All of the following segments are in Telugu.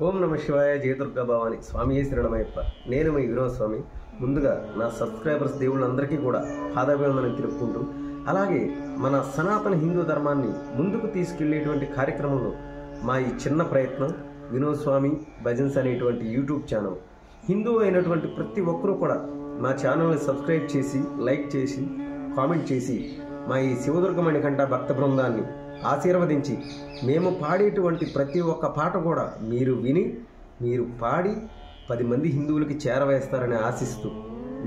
ఓం నమ శివాయ జయ దుర్గా భవాని స్వామి శరణమయ్యప్ప. నేను మీ వినోద్ స్వామి. ముందుగా నా సబ్స్క్రైబర్స్ దేవుళ్ళందరికీ కూడా పాదాభివందనం తెలుపుకుంటూ, అలాగే మన సనాతన హిందూ ధర్మాన్ని ముందుకు తీసుకెళ్లేటువంటి కార్యక్రమంలో మా ఈ చిన్న ప్రయత్నం వినోద్ స్వామి భజన్స్ అనేటువంటి యూట్యూబ్ ఛానల్. హిందూ అయినటువంటి ప్రతి ఒక్కరూ కూడా మా ఛానల్ని సబ్స్క్రైబ్ చేసి, లైక్ చేసి, కామెంట్ చేసి మా ఈ శివదుర్గమణికంఠ భక్త బృందాన్ని ఆశీర్వదించి, మేము పాడేటువంటి ప్రతి ఒక్క పాట కూడా మీరు విని, మీరు పాడి 10 మంది హిందువులకి చేరవేస్తారని ఆశిస్తూ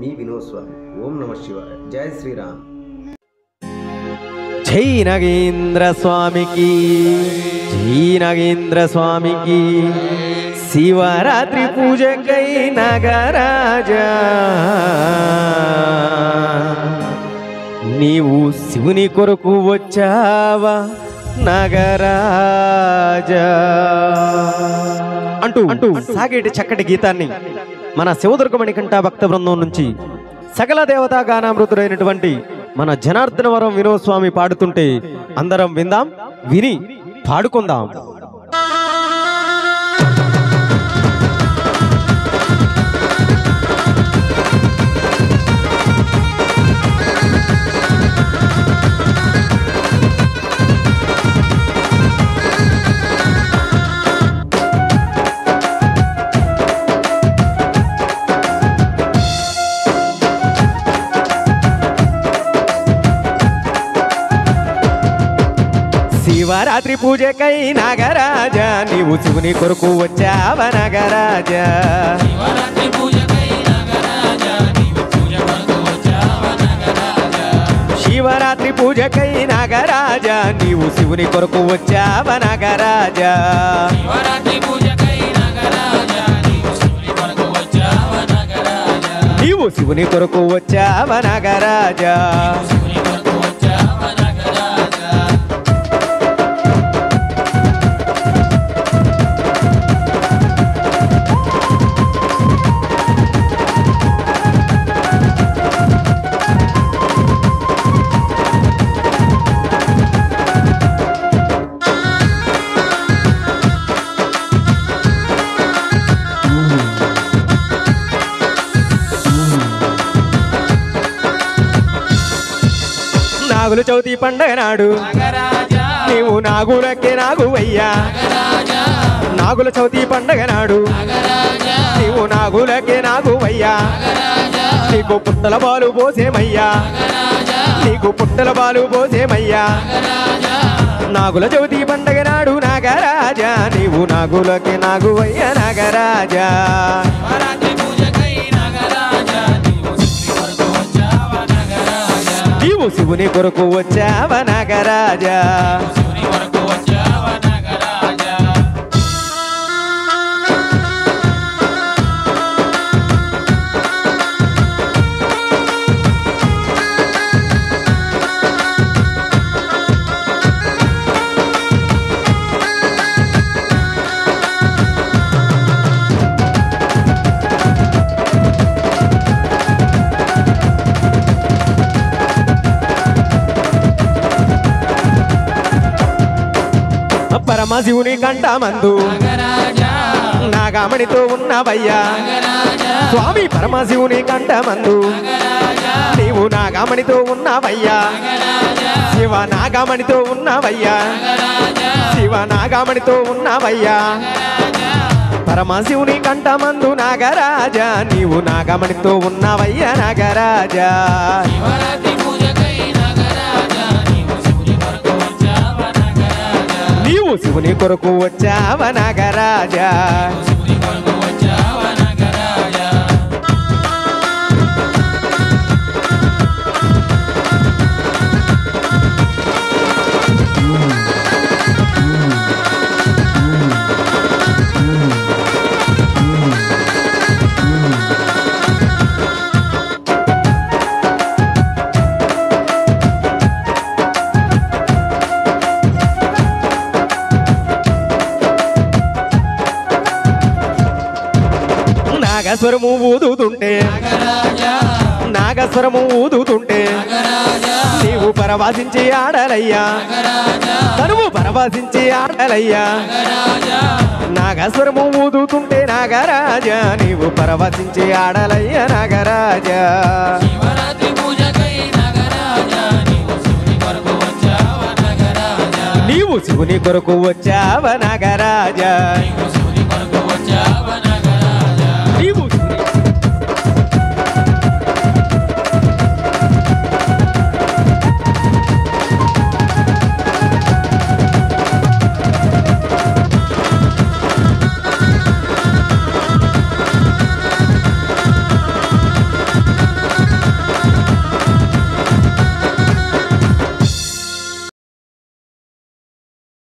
మీ వినోద్ స్వామి. ఓం నమ శివాయ. జై శ్రీరామ్. జై నాగేంద్ర స్వామికి, జై నాగేంద్ర స్వామికి. శివరాత్రి పూజకై నాగరాజా, నీవు శివుని కొరకు వచ్చావా నాగరాజా అంటూ సాగేటి చక్కటి గీతాన్ని మన శివదుర్గమణికంఠ భక్త బృందం నుంచి సకల దేవతా గానామృతుడైనటువంటి మన జనార్దన వరం వినోద్ స్వామి పాడుతుంటే అందరం విందాం, విని పాడుకుందాం. శివరాత్రి పూజకై నాగరాజా, నీవు శివుని కొరకు వచ్చావా నాగరాజా. శివరాత్రి పూజకై నాగరాజా, నీవు శివుని కొరకు వచ్చావా నాగరాజా. నీవు శివుని కొరకు వచ్చావా నాగరాజా. నాగుల చవితి పండగ నాడు నీవు నాగులకే నాగువయ్యా. నాగుల చవితి పండగ నాడు నీవు నాగులకే నాగువయ్యా. నీకు పుట్టల బాలు పోసేమయ్యా, నీకు పుట్టల బాలు పోసేమయ్యా. నాగుల చవితి పండగ నాడు నాగరాజా, నీవు నాగులకే నాగువయ్యా నాగరాజా. నీవు శివుని కొరకు వచ్చావా నాగరాజా. పరమశివుని కంఠమందు నాగమణితో ఉన్నవయ్యా స్వామి. పరమశివుని కంఠమందు నీవు నాగమణితో ఉన్నవయ్యా. శివ నాగమణితో ఉన్నవయ్యా, శివ నాగమణితో ఉన్నవయ్యా. పరమశివుని కంఠమందు నాగరాజా, నీవు నాగమణితో ఉన్నవయ్యా నాగరాజా. నీవు శివుని కొరకు వచ్చావా నాగరాజా. నాగస్వరము ఊదుతుంటే నాగస్వరము ఊదుతుంటే నీవు పరవాసించి ఆడలయ్యా తనువు పరవాసించి ఆడలయ్యా నాగస్వరము ఊదుతుంటే నాగరాజా నీవు పరవశించి ఆడలయ్య నాగరాజా నీవు శివుని కొరకు వచ్చావ నాగరాజా